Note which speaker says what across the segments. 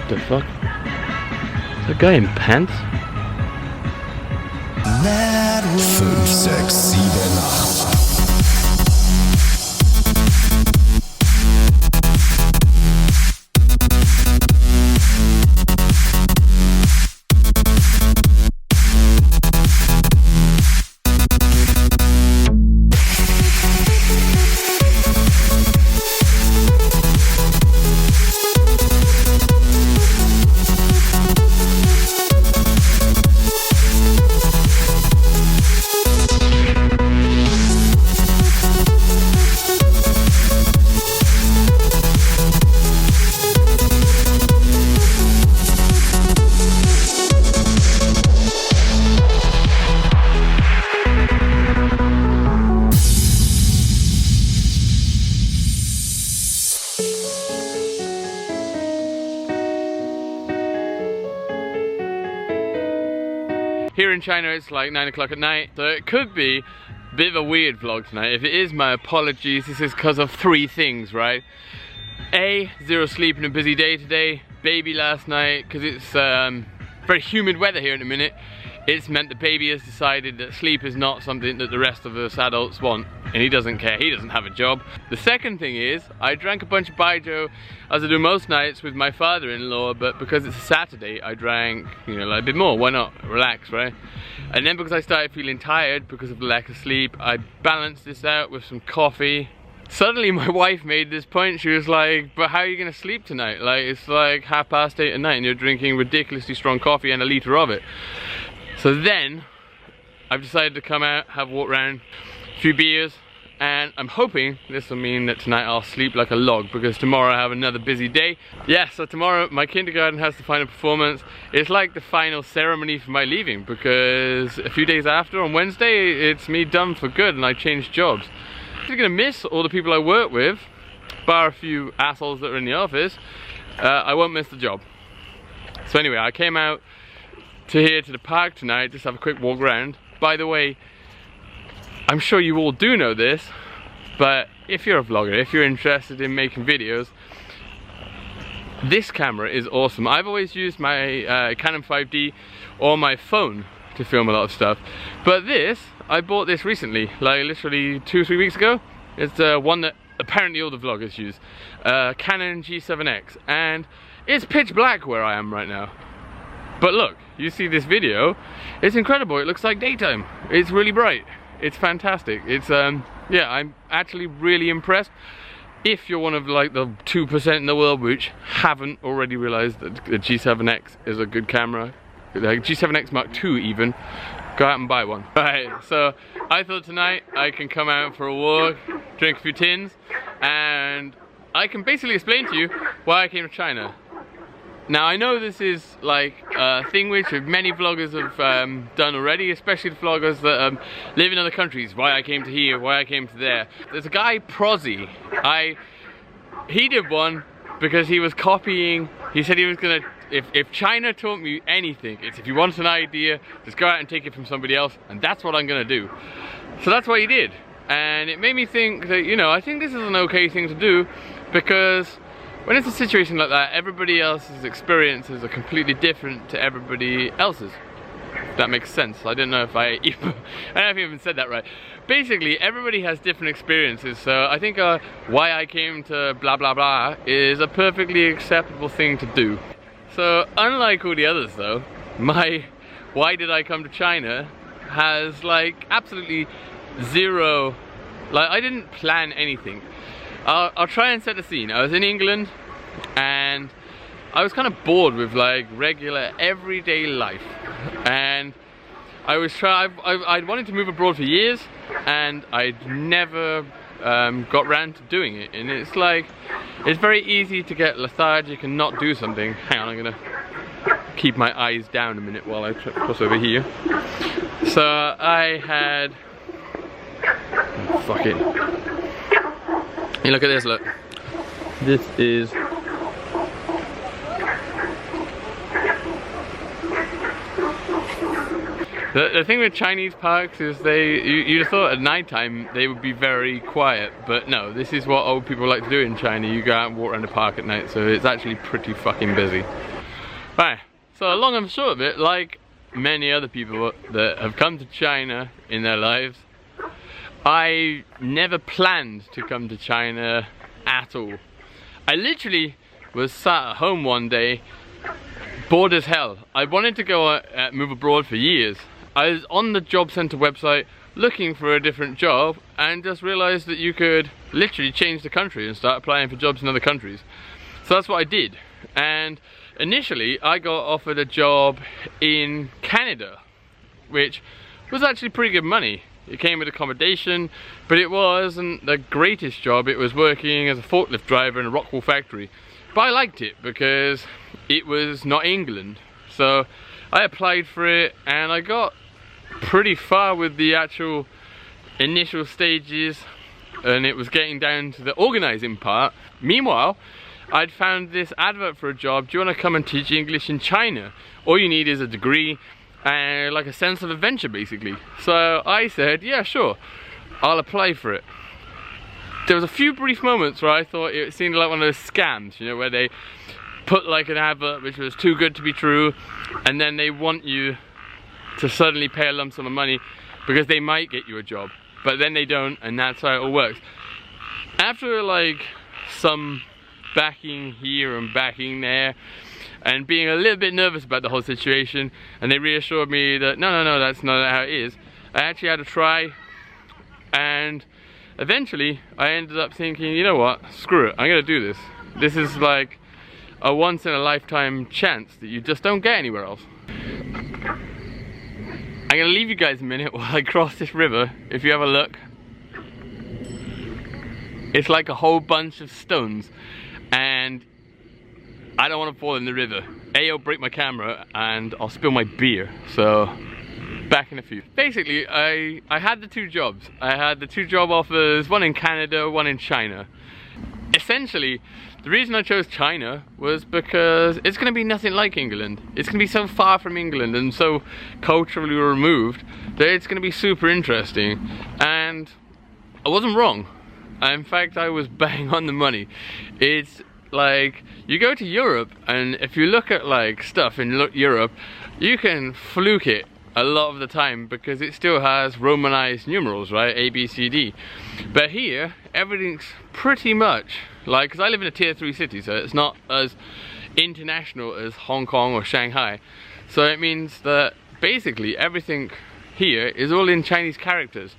Speaker 1: the fuck? Is a guy in pants?
Speaker 2: 5, 6, 7, 8.
Speaker 1: Here in China it's like 9 o'clock at night, so it could be a bit of a weird vlog tonight. If it is, my apologies. This is because of 3 things, right? A, 0 sleep and a busy day today. Baby last night, because it's very humid weather here in a minute. It's meant the baby has decided that sleep is not something that the rest of us adults want, and he doesn't care, he doesn't have a job. The second thing is, I drank a bunch of baijiu, as I do most nights with my father-in-law, but because it's a Saturday, I drank, you know, like a bit more. Why not? Relax, right? And then because I started feeling tired because of the lack of sleep, I balanced this out with some coffee. Suddenly my wife made this point. She was like, but how are you gonna sleep tonight? Like, it's like 8:30 at night and you're drinking ridiculously strong coffee and a litre of it. So then, I've decided to come out, have a walk around, a few beers, and I'm hoping this will mean that tonight I'll sleep like a log, because tomorrow I have another busy day. Yeah, so tomorrow my kindergarten has the final performance. It's like the final ceremony for my leaving, because a few days after, on Wednesday, it's me done for good and I change jobs. I'm gonna miss all the people I work with, bar a few assholes that are in the office. I won't miss the job. So anyway, I came out to the park tonight, just have a quick walk around. By the way, I'm sure you all do know this, but if you're a vlogger, if you're interested in making videos, this camera is awesome. I've always used my Canon 5D or my phone to film a lot of stuff, but this, I bought this recently, like literally 2-3 weeks ago. It's one that apparently all the vloggers use, Canon G7X, and it's pitch black where I am right now. But look, you see this video, it's incredible. It looks like daytime. It's really bright. It's fantastic. It's yeah, I'm actually really impressed. If you're one of like the 2% in the world which haven't already realized that the G7X is a good camera, like G7X Mark II even, go out and buy one. Right, so I thought tonight I can come out for a walk, drink a few tins, and I can basically explain to you why I came to China. Now I know this is like a thing which many vloggers have done already, especially the vloggers that live in other countries. Why I came to here, why I came to there. There's a guy, Prozzy, he did one because he was copying, he said he was gonna, if China taught me anything, it's if you want an idea, just go out and take it from somebody else, and that's what I'm gonna do. So that's what he did, and it made me think that, you know, I think this is an okay thing to do, because when it's a situation like that, everybody else's experiences are completely different to everybody else's. If that makes sense. I don't know if I even said that right. Basically, everybody has different experiences, so I think why I came to blah blah blah is a perfectly acceptable thing to do. So unlike all the others though, my why did I come to China has like absolutely zero, like I didn't plan anything. I'll try and set the scene. I was in England and I was kind of bored with like regular everyday life, and I'd wanted to move abroad for years and I'd never got round to doing it, and it's like, it's very easy to get lethargic and not do something. Hang on, I'm gonna keep my eyes down a minute while I cross over here. So I had, oh, fuck it. Hey, look at this, look. This is the thing with Chinese parks is you'd have thought at night time they would be very quiet, but no, this is what old people like to do in China. You go out and walk around the park at night, so it's actually pretty fucking busy. Right, so long and short of it, like many other people that have come to China in their lives, I never planned to come to China at all. I literally was sat at home one day, bored as hell. I wanted to go move abroad for years. I was on the job center website looking for a different job and just realized that you could literally change the country and start applying for jobs in other countries. So that's what I did. And initially I got offered a job in Canada, which was actually pretty good money. It came with accommodation, but it wasn't the greatest job. It was working as a forklift driver in a rock wool factory. But I liked it because it was not England. So I applied for it and I got pretty far with the actual initial stages, and it was getting down to the organizing part. Meanwhile, I'd found this advert for a job. Do you want to come and teach English in China? All you need is a degree and like a sense of adventure, basically. So I said, yeah, sure, I'll apply for it. There was a few brief moments where I thought it seemed like one of those scams, you know, where they put like an advert which was too good to be true, and then they want you to suddenly pay a lump sum of money because they might get you a job, but then they don't, and that's how it all works. After like some backing here and backing there and being a little bit nervous about the whole situation, and they reassured me that no, that's not how it is, I actually had a try, and eventually I ended up thinking, you know what, screw it, I'm gonna do this. This is like a once in a lifetime chance that you just don't get anywhere else. I'm gonna leave you guys a minute while I cross this river. If you have a look, it's like a whole bunch of stones, and I don't want to fall in the river. A, I'll break my camera and I'll spill my beer, so back in a few. Basically, I had the two jobs. I had the two job offers, one in Canada, one in China. Essentially, the reason I chose China was because it's going to be nothing like England. It's going to be so far from England and so culturally removed that it's going to be super interesting. And I wasn't wrong. In fact, I was bang on the money. It's like, you go to Europe, and if you look at like stuff in Europe, you can fluke it a lot of the time because it still has Romanized numerals, right? A, B, C, D. But here, everything's pretty much like, because I live in a tier 3 city, so it's not as international as Hong Kong or Shanghai. So it means that basically everything here is all in Chinese characters.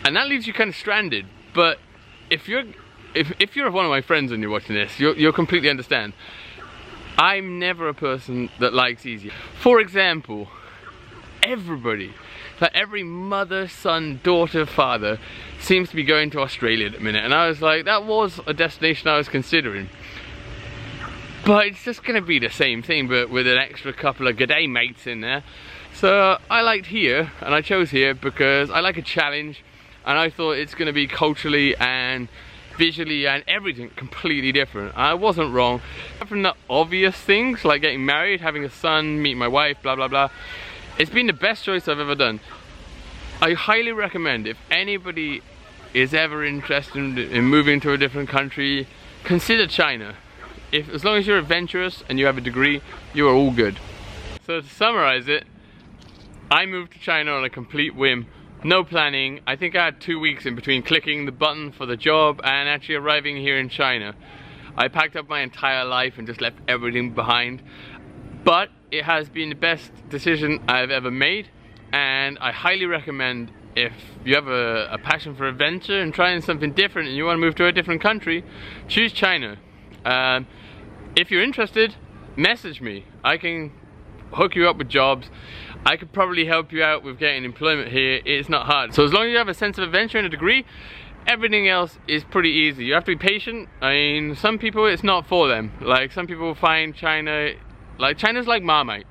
Speaker 1: And that leaves you kind of stranded. But if you're one of my friends and you're watching this, you'll completely understand. I'm never a person that likes easy. For example, everybody, like every mother, son, daughter, father seems to be going to Australia at the minute, and I was like, that was a destination I was considering, but it's just gonna be the same thing but with an extra couple of g'day mates in there. So I liked here, and I chose here because I like a challenge, and I thought it's gonna be culturally and visually and everything completely different. I wasn't wrong. From the obvious things like getting married, having a son, meeting my wife, blah blah blah, it's been the best choice I've ever done. I highly recommend, if anybody is ever interested in moving to a different country, consider China. As long as you're adventurous and you have a degree, you are all good. So to summarize it, I moved to China on a complete whim. No planning. I think I had 2 weeks in between clicking the button for the job and actually arriving here in China. I packed up my entire life and just left everything behind. But it has been the best decision I've ever made, and I highly recommend, if you have a passion for adventure and trying something different and you want to move to a different country, choose China. If you're interested, message me. I can hook you up with jobs. I could probably help you out with getting employment here. It's not hard. So as long as you have a sense of adventure and a degree, everything else is pretty easy. You have to be patient. I mean, some people it's not for them. Like, some people find China, like China's like Marmite.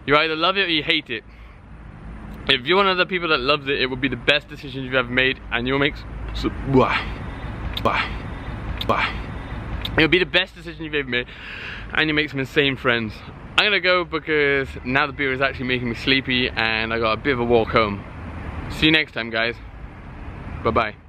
Speaker 1: You either love it or you hate it. If you're one of the people that loves it, it will be the best decision you've ever made, and you'll make it'll be the best decision you've ever made, and you make some insane friends. I'm gonna go because now the beer is actually making me sleepy and I got a bit of a walk home. See you next time, guys. Bye bye.